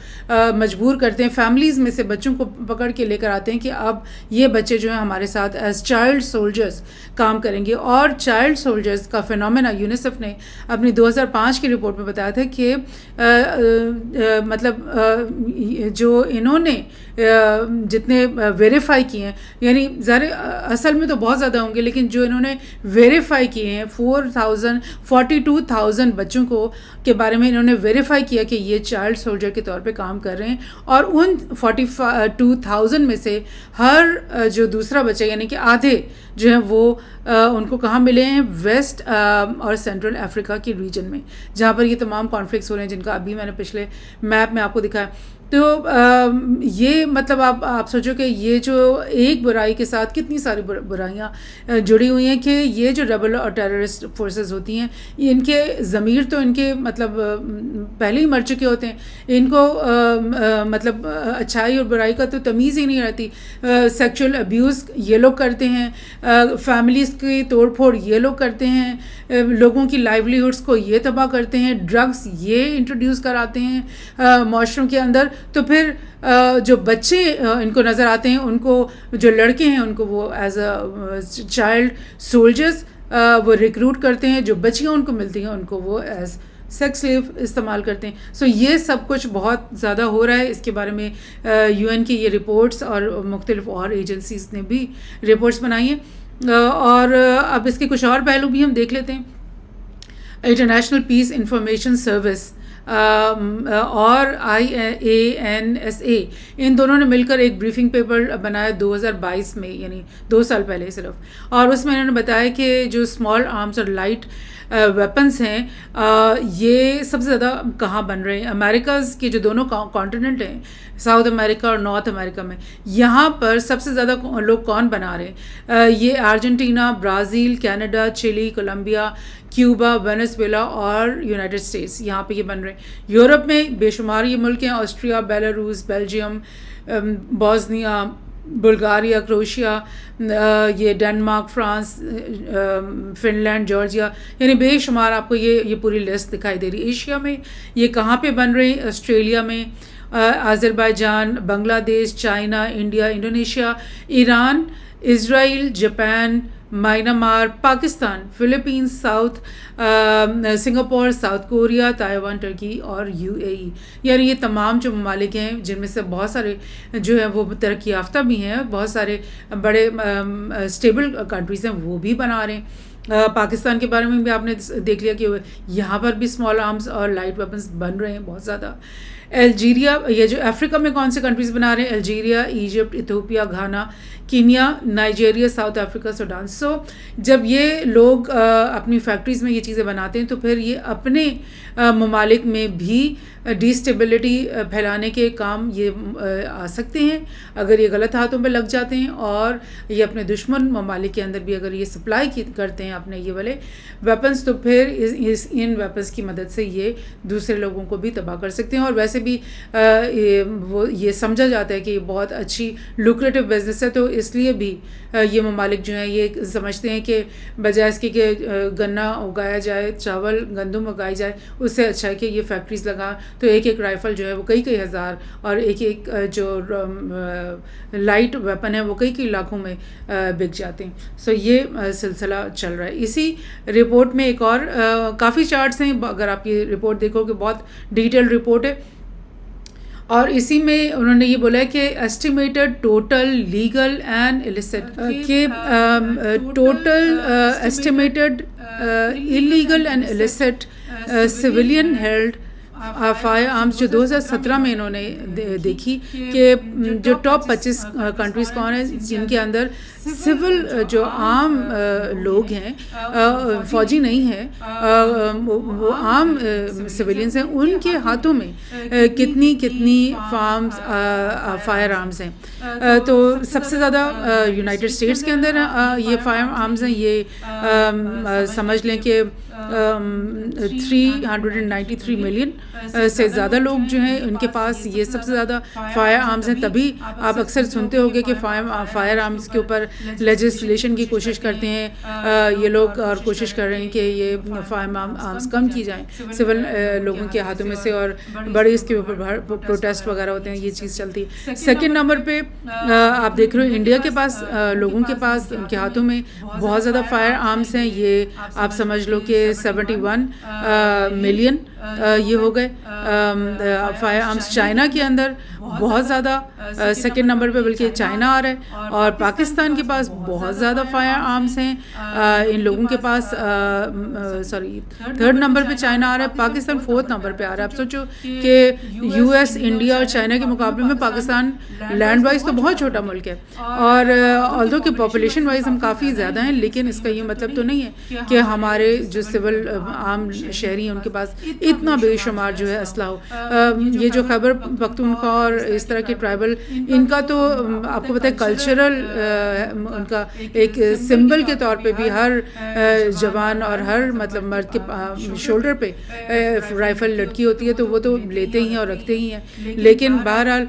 مجبور کرتے ہیں، فیملیز میں سے بچوں کو پکڑ کے لے کر آتے ہیں کہ اب یہ بچے جو ہیں ہمارے ساتھ ایز چائلڈ سولجرز کام کریں گے. اور چائلڈ سولجرز کا فینومینا یونیسیف نے اپنی 2005 کی رپورٹ میں بتایا تھا کہ مطلب جو انہوں نے جتنے ویریفائی کیے ہیں, یعنی اصل میں تو بہت زیادہ ہوں گے, لیکن جو انہوں نے ویریفائی کیے ہیں 42,000 بچوں کے بارے میں انہوں نے ویریفائی کیا کہ یہ چائلڈ سولجر کے طور پہ کام کر رہے ہیں. اور ان 42,000 میں سے ہر جو دوسرا بچہ یعنی کہ آدھے جو ہیں وہ ان کو کہاں ملے ہیں, ویسٹ اور سینٹرل افریقہ کی ریجن میں, جہاں پر یہ تمام کانفلکٹس ہو رہے ہیں جن کا ابھی میں نے پچھلے میپ میں آپ کو دکھایا. تو یہ مطلب آپ سوچو کہ یہ جو ایک برائی کے ساتھ کتنی ساری برائیاں جڑی ہوئی ہیں, کہ یہ جو ریبل اور ٹیررسٹ فورسز ہوتی ہیں ان کے ضمیر تو ان کے مطلب پہلے ہی مر چکے ہوتے ہیں, ان کو مطلب اچھائی اور برائی کا تو تمیز ہی نہیں رہتی. سیکچول ابیوز یہ لوگ کرتے ہیں, فیملیز کی توڑ پھوڑ یہ لوگ کرتے ہیں, لوگوں کی لائیولیہڈس کو یہ تباہ کرتے ہیں, ڈرگس یہ انٹروڈیوس کراتے ہیں معاشروں کے اندر. تو پھر جو بچے ان کو نظر آتے ہیں, ان کو جو لڑکے ہیں ان کو وہ ایز اے چائلڈ سولجرز وہ ریکروٹ کرتے ہیں, جو بچیاں ان کو ملتی ہیں ان کو وہ ایز سیکس سلیو استعمال کرتے ہیں. سو یہ سب کچھ بہت زیادہ ہو رہا ہے. اس کے بارے میں UN کی یہ رپورٹس اور مختلف اور ایجنسیز نے بھی رپورٹس بنائی ہیں. اور اب اس کے کچھ اور پہلو بھی ہم دیکھ لیتے ہیں. انٹرنیشنل پیس انفارمیشن سروس اور IANSA ان دونوں نے مل کر ایک بریفنگ پیپر بنایا 2022 میں, یعنی 2 سال پہلے صرف, اور اس میں انہوں نے بتایا کہ جو اسمال آرمز اور لائٹ ویپنس ہیں یہ سب سے زیادہ کہاں بن رہے ہیں. امریکاز کے جو دونوں کانٹیننٹ ہیں, ساؤتھ امریکہ اور نارتھ امریکہ میں, یہاں پر سب سے زیادہ لوگ کون بنا رہے ہیں, یہ ارجنٹینا, برازیل, کینیڈا, چلی, کولمبیا, کیوبا, وینزویلا اور یونائٹڈ اسٹیٹس, یہاں پہ یہ بن رہے ہیں. یورپ میں بے شمار یہ ملک ہیں, Austria, Belarus, Belgium, Bosnia, Bulgaria, Croatia, یہ Denmark, France, Finland, Georgia, یعنی بے شمار آپ کو یہ پوری لسٹ دکھائی دے رہی. ایشیا میں یہ کہاں پہ بن رہے ہیں, آسٹریلیا میں, Azerbaijan, Bangladesh, China, India, Indonesia, Iran, Israel, Japan, Myanmar, Pakistan, Philippines, Singapore, South Korea, Taiwan, Turkey اور UAE. یعنی یہ تمام جو ممالک ہیں جن میں سے بہت سارے جو ہیں وہ ترقی یافتہ بھی ہیں, بہت سارے بڑے اسٹیبل کنٹریز ہیں وہ بھی بنا رہے ہیں. پاکستان کے بارے میں بھی آپ نے دیکھ لیا کہ یہاں پر بھی اسمال آرمز اور لائٹ ویپنز بن رہے ہیں بہت زیادہ. الجیریا, یہ جو افریقہ میں کون سے کنٹریز بنا رہے ہیں, Algeria, Egypt, Ethiopia, Ghana, Kenya, Nigeria, South Africa, Sudan. So جب یہ لوگ اپنی فیکٹریز میں یہ چیزیں بناتے ہیں تو پھر یہ اپنے ممالک میں بھی ڈی اسٹیبلٹی پھیلانے کے کام یہ آ سکتے ہیں اگر یہ غلط ہاتھوں پہ لگ جاتے ہیں, اور یہ اپنے دشمن ممالک کے اندر بھی اگر یہ سپلائی کرتے ہیں اپنے یہ والے ویپنز, تو پھر ان ویپنز کی مدد سے یہ دوسرے لوگوں کو بھی تباہ کر سکتے ہیں. اور ویسے بھی وہ یہ سمجھا جاتا ہے کہ یہ بہت اچھی لوکریٹو بزنس ہے, تو اس لیے بھی یہ ممالک جو ہیں یہ سمجھتے ہیں کہ بجائے اس کے کہ گنا اگایا جائے, چاول, گندم اگائی جائے, اس سے اچھا ہے کہ یہ فیکٹریز لگا تو ایک رائفل جو ہے وہ کئی ہزار, اور ایک جو لائٹ ویپن ہے وہ کئی لاکھوں میں بک جاتے ہیں. سو یہ سلسلہ چل رہا ہے. اسی رپورٹ میں ایک اور کافی چارٹس ہیں, اگر آپ یہ رپورٹ دیکھو کہ بہت ڈیٹیل رپورٹ ہے, اور اسی میں انہوں نے یہ بولا ہے کہ estimated total legal and illicit, کہ total estimated illegal and illicit civilian held firearms جو 2017 میں انہوں نے دیکھی کہ جو ٹاپ 25 کنٹریز کون ہیں جن کے اندر سول جو عام لوگ ہیں, فوجی نہیں ہیں, وہ عام سویلینز ہیں, ان کے ہاتھوں میں کتنی فائر آرمز ہیں. تو سب سے زیادہ یونائٹڈ اسٹیٹس کے اندر یہ فائر آرمز ہیں, یہ سمجھ لیں کہ 393 ملین, سے زیادہ لوگ جو ہیں ان کے پاس یہ سب سے زیادہ فائر آرمز ہیں. تبھی آپ اکثر سنتے ہوگے کہ فائر آرمز کے اوپر لیجسلیشن کی کوشش کرتے ہیں یہ لوگ, اور کوشش کر رہے ہیں کہ یہ فائر آرمز کم کی جائیں سول لوگوں کے ہاتھوں میں سے, اور بڑے اس کے اوپر پروٹیسٹ وغیرہ ہوتے ہیں, یہ چیز چلتی ہے. سیکنڈ نمبر پہ آپ دیکھ رہے ہو انڈیا کے پاس لوگوں کے پاس ان کے ہاتھوں میں بہت زیادہ فائر آرمز ہیں. یہ آپ سمجھ لو کہ 71 ملین یہ ہو گئے فائر آرمز. چائنا کے اندر بہت زیادہ سیکنڈ نمبر پہ بلکہ چائنا آ رہا ہے, اور پاکستان کے پاس بہت زیادہ فائر آرمز ہیں ان لوگوں کے پاس. تھرڈ نمبر پہ چائنا آ رہا ہے, پاکستان فورتھ نمبر پہ آ رہا ہے. آپ سوچو کہ یو ایس, انڈیا اور چائنا کے مقابلے میں پاکستان لینڈ وائز تو بہت چھوٹا ملک ہے, اور آلدو کہ پاپولیشن وائز ہم کافی زیادہ ہیں, لیکن اس کا یہ مطلب تو نہیں ہے کہ ہمارے جو سول عام شہری ہیں ان کے پاس اتنا بے شمار جو ہے اسلحہ ہو. یہ جو خیبر پختونخوا اور اس طرح کے ٹرائبل, ان کا تو آپ کو پتہ ہے کلچرل ان کا ایک سمبل کے طور پہ بھی ہر جوان اور ہر مطلب مرد کے شولڈر پہ رائفل لٹکی ہوتی ہے, تو وہ تو لیتے ہی ہیں اور رکھتے ہی ہیں. لیکن بہرحال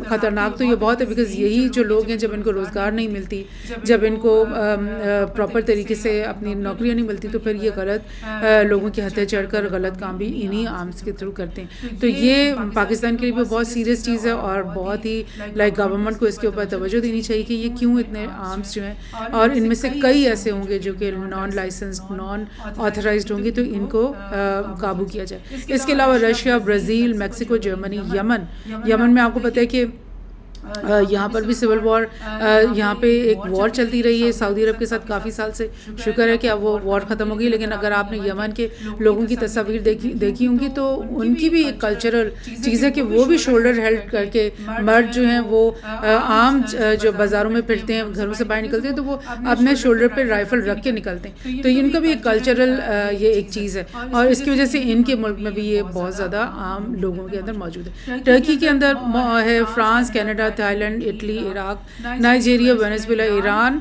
خطرناک تو یہ بہت ہے, بیکاز یہی جو لوگ ہیں جب ان کو روزگار نہیں ملتی, جب ان کو پراپر طریقے سے اپنی نوکریاں نہیں ملتی, تو پھر یہ غلط لوگوں کے ہتھے چڑھ کر غلط کام بھی انہی آرمز کے تھرو کرتے ہیں. تو یہ پاکستان کے لیے بھی بہت سیریس چیز ہے, اور بہت ہی لائک گورنمنٹ کو اس کے اوپر توجہ دینی چاہیے کہ یہ کیوں اتنے آرمز جو ہیں, اور ان میں سے کئی ایسے ہوں گے جو کہ نان لائسنسڈ, نان آتھرائزڈ ہوں گے, تو ان کو قابو کیا جائے. اس کے علاوہ رشیا, برازیل, میکسیکو, جرمنی, یمن میں آپ کو پتہ ہے کہ یہاں پر بھی سول وار, یہاں پہ ایک وار چلتی رہی ہے سعودی عرب کے ساتھ کافی سال سے. شکر ہے کہ اب وہ وار ختم ہو گئی, لیکن اگر آپ نے یمن کے لوگوں کی تصاویر دیکھی ہوں گی تو ان کی بھی ایک کلچرل چیز ہے کہ وہ بھی شولڈر ہیلڈ کر کے, مرد جو ہیں وہ عام جو بازاروں میں پھرتے ہیں, گھروں سے باہر نکلتے ہیں, تو وہ اپنے شولڈر پہ رائفل رکھ کے نکلتے ہیں. تو ان کا بھی ایک کلچرل یہ ایک چیز ہے, اور اس کی وجہ سے ان کے ملک میں بھی یہ بہت زیادہ عام لوگوں کے اندر موجود ہے. ٹرکی کے اندر ہے, France, Canada, Thailand, Italy, Iraq, Nigeria, Venezuela, Iran,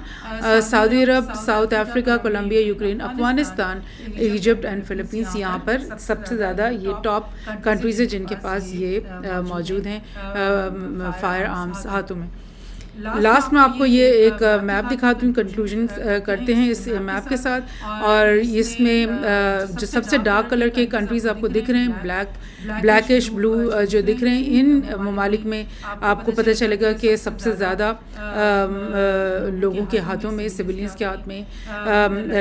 Saudi Arab, South Africa, Colombia, Ukraine, Afghanistan, Egypt and Philippines. یہاں پر سب سے زیادہ یہ ٹاپ کنٹریز ہیں جن کے پاس یہ موجود ہیں فائر آرمز ہاتھوں میں. لاسٹ میں آپ کو یہ ایک میپ دکھاتی ہوں, کنکلوژن کرتے ہیں اس میپ کے ساتھ, اور اس میں جو سب سے ڈارک کلر کے کنٹریز آپ کو دکھ رہے ہیں, بلیکش بلو جو دکھ رہے ہیں, ان ممالک میں آپ کو پتہ چلے گا کہ سب سے زیادہ لوگوں کے ہاتھوں میں, سویلینز کے ہاتھ میں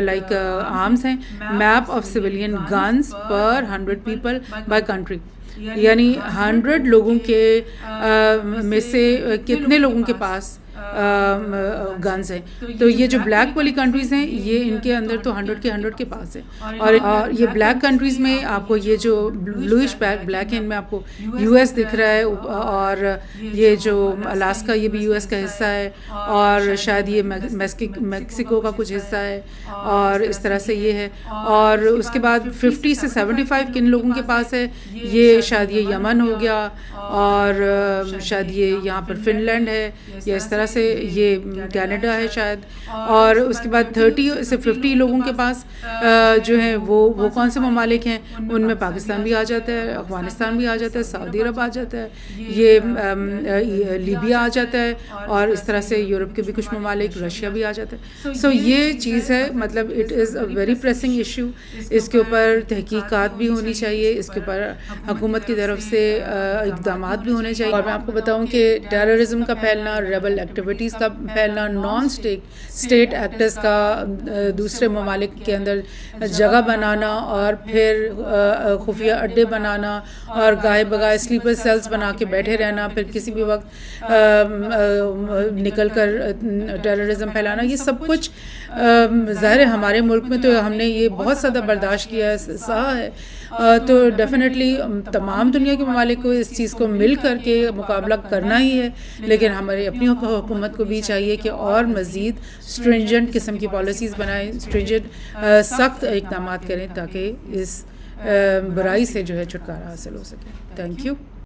لائک آرمز ہیں. Map of civilian guns per 100 people by country, یعنی 100 لوگوں کے میں سے کتنے لوگوں کے پاس گنز ہیں. تو یہ جو بلیک والی کنٹریز ہیں یہ ان کے اندر تو 100 کے پاس ہے, اور یہ بلیک کنٹریز میں آپ کو یہ جو بلوئش بلیک ہے, ان میں آپ کو یو ایس دکھ رہا ہے, اور یہ جو الاسکا یہ بھی یو ایس کا حصہ ہے, اور شاید یہ میکسیکو کا کچھ حصہ ہے, اور اس طرح سے یہ ہے. اور اس کے بعد 50 سے 75 کن لوگوں کے پاس ہے, یہ شاید یہ یمن ہو گیا, اور شاید یہ یہاں پر فن لینڈ ہے, یا اس طرح سے یہ کینیڈا ہے شاید. اور اس کے بعد 30 سے 50 لوگوں کے پاس جو ہیں وہ کون سے ممالک ہیں, ان میں پاکستان بھی آ جاتا ہے, افغانستان بھی آ جاتا ہے, سعودی عرب آ جاتا ہے, یہ لیبیا آ جاتا ہے, اور اس طرح سے یورپ کے بھی کچھ ممالک, رشیا بھی آ جاتا ہے. سو یہ چیز ہے, مطلب it is a very pressing issue. اس کے اوپر تحقیقات بھی ہونی چاہیے, اس کے اوپر حکومت کی طرف سے اقدامات بھی ہونے چاہیے. اور میں آپ کو بتاؤں کہ ٹیررزم کا پھیلنا, ریبل ایکٹیویٹیز کا پھیلنا, نان اسٹیٹ ایکٹرز کا دوسرے ممالک کے اندر جگہ بنانا, اور پھر خفیہ اڈے بنانا, اور گائے بگائے سلیپر سیلز بنا کے بیٹھے رہنا, پھر کسی بھی وقت نکل کر ٹیررزم پھیلانا, یہ سب کچھ ظاہر ہے ہمارے ملک میں تو ہم نے یہ بہت زیادہ برداشت کیا ہے, سہا ہے. تو ڈیفینیٹلی تمام دنیا کے ممالک کو اس چیز کو مل کر کے مقابلہ کرنا ہی ہے, لیکن ہماری اپنی حکومت کو بھی چاہیے کہ اور مزید اسٹرنجنٹ قسم کی پالیسیز بنائیں, اسٹرنجنٹ سخت اقدامات کریں, تاکہ اس برائی سے جو ہے چھٹکارا حاصل ہو سکے. Thank you.